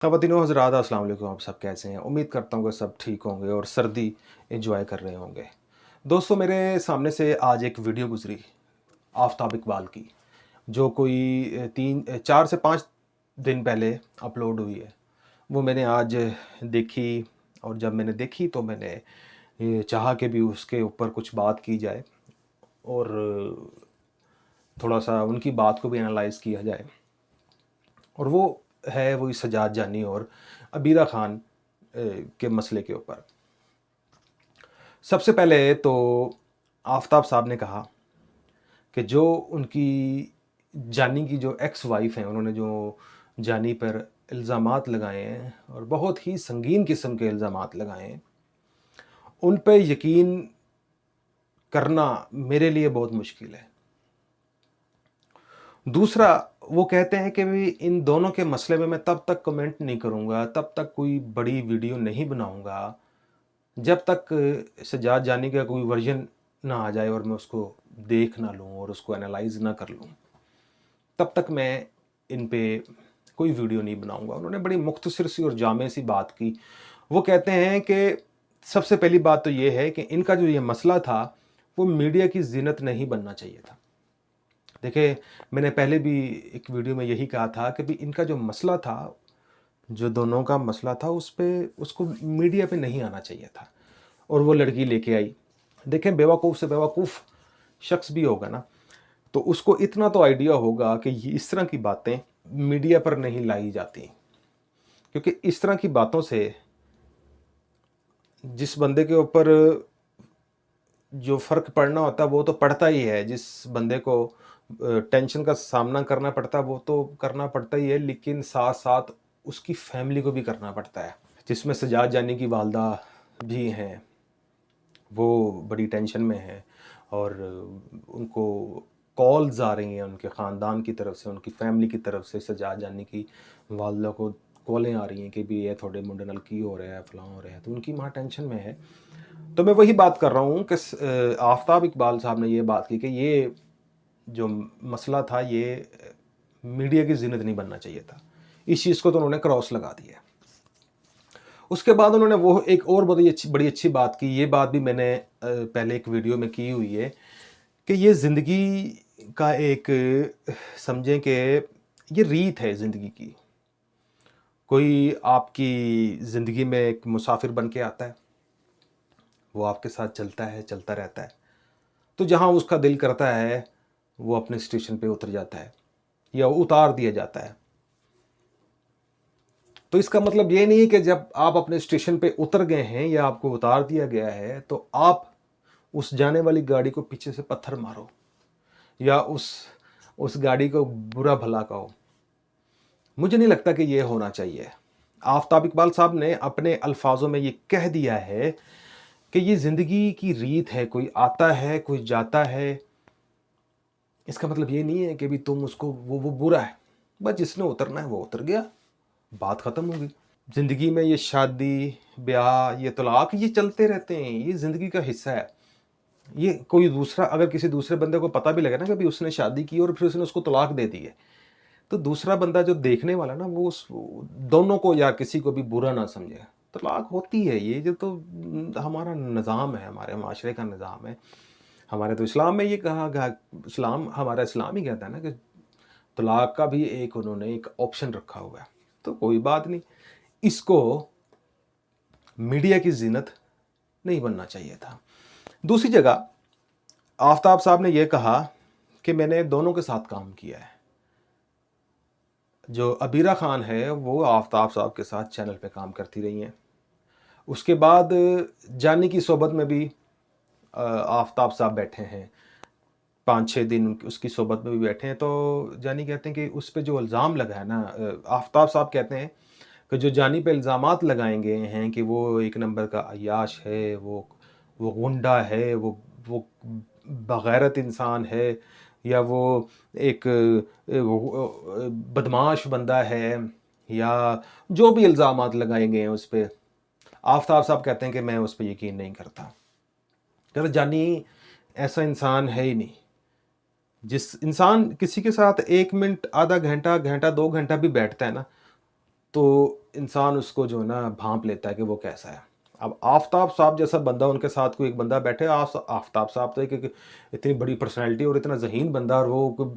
ख़वातीनो हज़रात अस्सलाम वालेकुम। आप सब कैसे हैं? उम्मीद करता हूँ कि सब ठीक होंगे और सर्दी एंजॉय कर रहे होंगे। दोस्तों, मेरे सामने से आज एक वीडियो गुज़री आफ़ताब इकबाल की, जो कोई 4 से 5 दिन पहले अपलोड हुई है। वो मैंने आज देखी और जब मैंने देखी तो मैंने ये चाहा कि भी उसके ऊपर कुछ बात की जाए और थोड़ा-सा उनकी बात को भी एनालाइज़ किया जाए। और वो है वही सज्जाद जानी और अबीरा खान के मसले के ऊपर। सबसे पहले तो आफ़ताब साहब ने कहा कि जो उनकी जानी की जो एक्स वाइफ़ हैं, उन्होंने जो जानी पर इल्ज़ामात लगाए हैं और बहुत ही संगीन किस्म के इल्ज़ामात लगाए हैं, उन पे यकीन करना मेरे लिए बहुत मुश्किल है। दूसरा, वो कहते हैं कि भई इन दोनों के मसले में मैं तब तक कमेंट नहीं करूँगा, तब तक कोई बड़ी वीडियो नहीं बनाऊँगा, जब तक सज्जाद जानी का कोई वर्ज़न ना आ जाए और मैं उसको देख ना लूँ और उसको एनालाइज़ ना कर लूँ, तब तक मैं इन पे कोई वीडियो नहीं बनाऊँगा। उन्होंने बड़ी मुख्तसर सी और जामे सी बात की। वो कहते हैं कि सबसे पहली बात तो ये है कि इनका जो ये मसला था, वो मीडिया की ज़ीनत नहीं बनना चाहिए था। देखिए, मैंने पहले भी एक वीडियो में यही कहा था कि भई इनका जो मसला था, जो दोनों का मसला था, उस पे उसको मीडिया पे नहीं आना चाहिए था और वो लड़की लेके आई। देखें, बेवकूफ़ से बेवकूफ़ शख्स भी होगा ना, तो उसको इतना तो आइडिया होगा कि ये इस तरह की बातें मीडिया पर नहीं लाई जाती। क्योंकि इस तरह की बातों से जिस बंदे के ऊपर जो फ़र्क पड़ना होता है वो तो पड़ता ही है। जिस बंदे को टेंशन का सामना करना पड़ता है वो तो करना पड़ता ही है, लेकिन साथ-साथ उसकी फ़ैमिली को भी करना पड़ता है। जिसमें सज्जाद जानी की वालदा भी हैं, वो बड़ी टेंशन में हैं और उनको कॉल्स आ रही हैं उनके ख़ानदान की तरफ से, उनकी फ़ैमिली की तरफ से। सज्जाद जानी की वालदा को कॉलें आ रही हैं कि भी ये थोड़े मुंडे नाल की हो रहा है, फ़लाँ हो रहा है, तो उनकी माँ टेंशन में है। तो मैं वही बात कर रहा हूँ कि आफ़ताब इकबाल साहब ने ये बात की कि ये जो मसला था, ये मीडिया की ज़ीनत नहीं बनना चाहिए था। इस चीज़ को तो उन्होंने क्रॉस लगा दिया। उसके बाद उन्होंने वो एक और बड़ी अच्छी बात की। ये बात भी मैंने पहले एक वीडियो में की हुई है कि ये ज़िंदगी का एक समझें कि ये रीत है ज़िंदगी की। कोई आपकी ज़िंदगी में एक मुसाफ़िर बन के आता है, वो आपके साथ चलता है, चलता रहता है। तो जहाँ उसका दिल करता है, वो अपने स्टेशन पे उतर जाता है या उतार दिया जाता है। तो इसका मतलब ये नहीं है कि जब आप अपने स्टेशन पे उतर गए हैं या आपको उतार दिया गया है, तो आप उस जाने वाली गाड़ी को पीछे से पत्थर मारो या उस गाड़ी को बुरा भला कहो। मुझे नहीं लगता कि ये होना चाहिए। आफ़ताब इकबाल साहब ने अपने अल्फ़ाज़ों में ये कह दिया है कि ये ज़िंदगी की रीत है, कोई आता है, कोई जाता है। इसका मतलब ये नहीं है कि भी तुम उसको वो बुरा है। बस जिसने उतरना है वो उतर गया, बात ख़त्म हो गई। ज़िंदगी में ये शादी, ब्याह, ये तलाक ये चलते रहते हैं, ये ज़िंदगी का हिस्सा है। ये कोई दूसरा अगर किसी दूसरे बंदे को पता भी लगे ना कि भई उसने शादी की और फिर उसने उसको तलाक दे दी है, तो दूसरा बंदा जो देखने वाला है ना, वो उस दोनों को या किसी को भी बुरा ना समझे। तलाक होती है, ये जो तो हमारा निज़ाम है, हमारे माशरे का निज़ाम है। हमारे तो इस्लाम में ये कहा गया, हमारा इस्लाम ही कहता है ना कि तलाक का भी एक उन्होंने एक ऑप्शन रखा हुआ है। तो कोई बात नहीं, इसको मीडिया की ज़ीनत नहीं बनना चाहिए था। दूसरी जगह आफ़ताब साहब ने ये कहा कि मैंने दोनों के साथ काम किया है। जो अबीरा खान है वो आफ़ताब साहब के साथ चैनल पे काम करती रही हैं। उसके बाद जानी की सोबत में भी आफ़ताब साहब बैठे हैं। 5-6 दिन उसकी सोबत में भी बैठे हैं, तो जानी कहते हैं कि उस पे जो इल्ज़ाम लगा है ना, आफ़ताब साहब कहते हैं कि जो जानी पे इल्ज़ामात लगाए गए हैं कि वो एक नंबर का अय्याश है, वो गुंडा है, वो बग़ैरत इंसान है या वो एक बदमाश बंदा है या जो भी इल्ज़ामात लगाए गए हैं उस पे, आफ़ताब साहब कहते हैं कि मैं उस पे यकीन नहीं करता। कहते जानी ऐसा इंसान है ही नहीं। जिस इंसान किसी के साथ 1 मिनट, आधा घंटा, घंटा, 2 घंटा भी बैठता है ना, तो इंसान उसको जो है ना भांप लेता है कि वो कैसा है। अब आफताब साहब जैसा बंदा, उनके साथ कोई एक बंदा बैठे, आफताब साहब तो एक इतनी बड़ी पर्सनैलिटी और इतना ज़हीन बंदा, और वो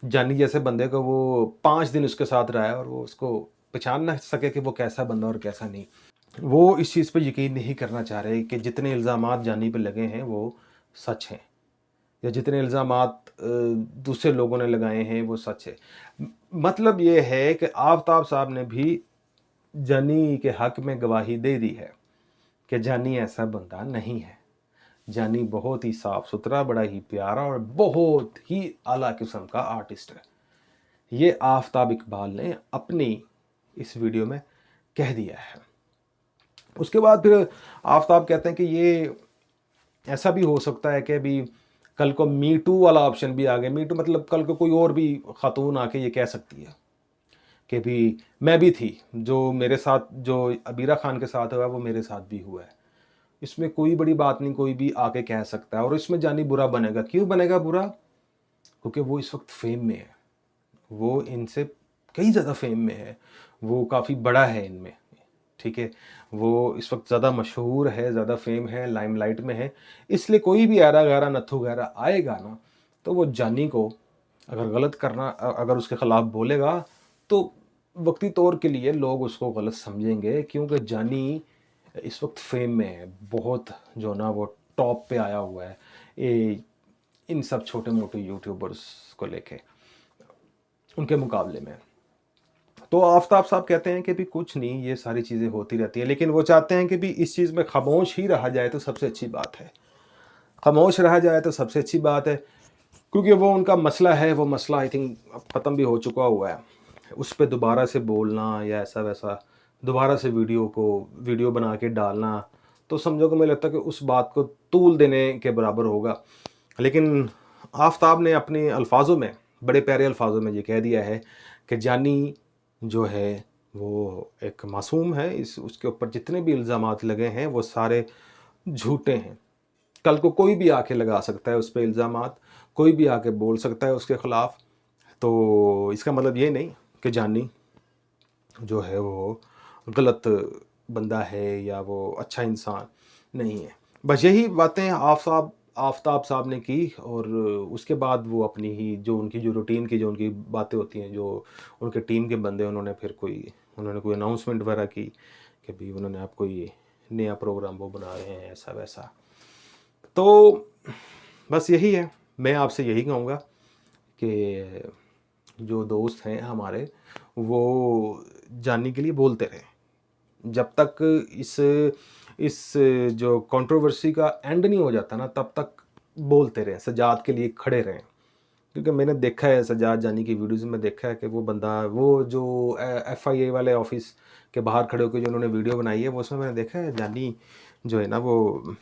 जानी जैसे बंदे को वो 5 दिन उसके साथ रहा है और वो उसको पहचान ना सके कि वो कैसा बंदा और कैसा नहीं। वो इस चीज़ पे यकीन नहीं करना चाह रहे कि जितने इल्ज़ामात जानी पे लगे हैं वो सच हैं, या जितने इल्ज़ामात दूसरे लोगों ने लगाए हैं वो सच है। मतलब ये है कि आफताब साहब ने भी जानी के हक़ में गवाही दे दी है कि जानी ऐसा बंदा नहीं है। जानी बहुत ही साफ़-सुथरा, बड़ा ही प्यारा और बहुत ही आला किस्म का आर्टिस्ट है। ये आफताब इकबाल ने अपनी इस वीडियो में कह दिया है। उसके बाद फिर आफताब कहते हैं कि ये ऐसा भी हो सकता है कि अभी कल को मी टू वाला ऑप्शन भी आ गया। मी टू मतलब कल को कोई और भी खातून आके ये कह सकती है कि भी मैं भी थी, जो मेरे साथ, जो अबीरा खान के साथ हुआ है वो मेरे साथ भी हुआ है। इसमें कोई बड़ी बात नहीं, कोई भी आके कह सकता है। और इसमें जानी बुरा बनेगा। क्यों बनेगा बुरा? क्योंकि वो इस वक्त फेम में है, वो इनसे कई ज़्यादा फेम में है, वो काफ़ी बड़ा है इनमें, ठीक है। वो इस वक्त ज़्यादा मशहूर है, ज़्यादा फेम है, लाइमलाइट में है। इसलिए कोई भी ऐरा गैरा नत्थू गैरा आएगा ना, तो वो जानी को अगर गलत करना, अगर उसके ख़िलाफ़ बोलेगा, तो वक्ती तौर के लिए लोग उसको गलत समझेंगे, क्योंकि जानी इस वक्त फेम में है, बहुत जो ना वो टॉप पे आया हुआ है इन सब छोटे मोटे यूट्यूबर्स को लेके, उनके मुकाबले में। तो आफताब साहब कहते हैं कि भी कुछ नहीं, ये सारी चीज़ें होती रहती हैं, लेकिन वो चाहते हैं कि भी इस चीज़ में खामोश ही रहा जाए तो सबसे अच्छी बात है। खामोश रहा जाए तो सबसे अच्छी बात है, क्योंकि वो उनका मसला है, वो मसला आई थिंक अब ख़त्म भी हो चुका हुआ है। उस पे दोबारा से बोलना या ऐसा वैसा दोबारा से वीडियो बना के डालना, तो समझो कि मुझे लगता है कि उस बात को तूल देने के बराबर होगा। लेकिन आफताब ने अपने अल्फाजों में, बड़े प्यारे अल्फाजों में ये कह दिया है कि जानी जो है वो एक मासूम है, इस उसके ऊपर जितने भी इल्ज़ामात लगे हैं वो सारे झूठे हैं। कल को कोई भी आके लगा सकता है उस पे इल्ज़ामात, कोई भी आके बोल सकता है उसके ख़िलाफ़। तो इसका मतलब ये नहीं कि जानी जो है वो गलत बंदा है या वो अच्छा इंसान नहीं है। बस यही बातें आफताब साहब ने की, और उसके बाद वो अपनी ही जो उनकी जो रूटीन की जो उनकी बातें होती हैं, जो उनके टीम के बंदे, उन्होंने कोई अनाउंसमेंट वगैरह की कि भाई उन्होंने आप कोई नया प्रोग्राम वो बना रहे हैं, ऐसा वैसा। तो बस यही है, मैं आपसे यही कहूँगा कि जो दोस्त हैं हमारे, वो जानी के लिए बोलते रहें। जब तक इस जो कंट्रोवर्सी का एंड नहीं हो जाता ना, तब तक बोलते रहें, सजाद के लिए खड़े रहें। क्योंकि मैंने देखा है सजाद जानी की वीडियोज़ में, देखा है कि वो बंदा, वो जो FIA वाले ऑफिस के बाहर खड़े होकर जो उन्होंने वीडियो बनाई है, वो उसमें मैंने देखा है जानी जो है ना, वो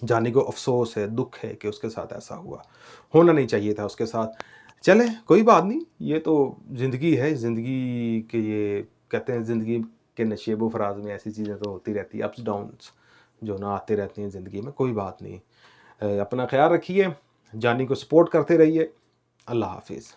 जानी को अफसोस है, दुख है कि उसके साथ ऐसा हुआ, होना नहीं चाहिए था उसके साथ। चले कोई बात नहीं, ये तो ज़िंदगी है, ज़िंदगी के ये कहते हैं, ज़िंदगी के नशेबो फराज में ऐसी चीज़ें तो होती रहती है, अप्स डाउन्स जो ना आते रहते हैं ज़िंदगी में, कोई बात नहीं। अपना ख्याल रखिए, जानी को सपोर्ट करते रहिए। अल्लाह हाफिज़।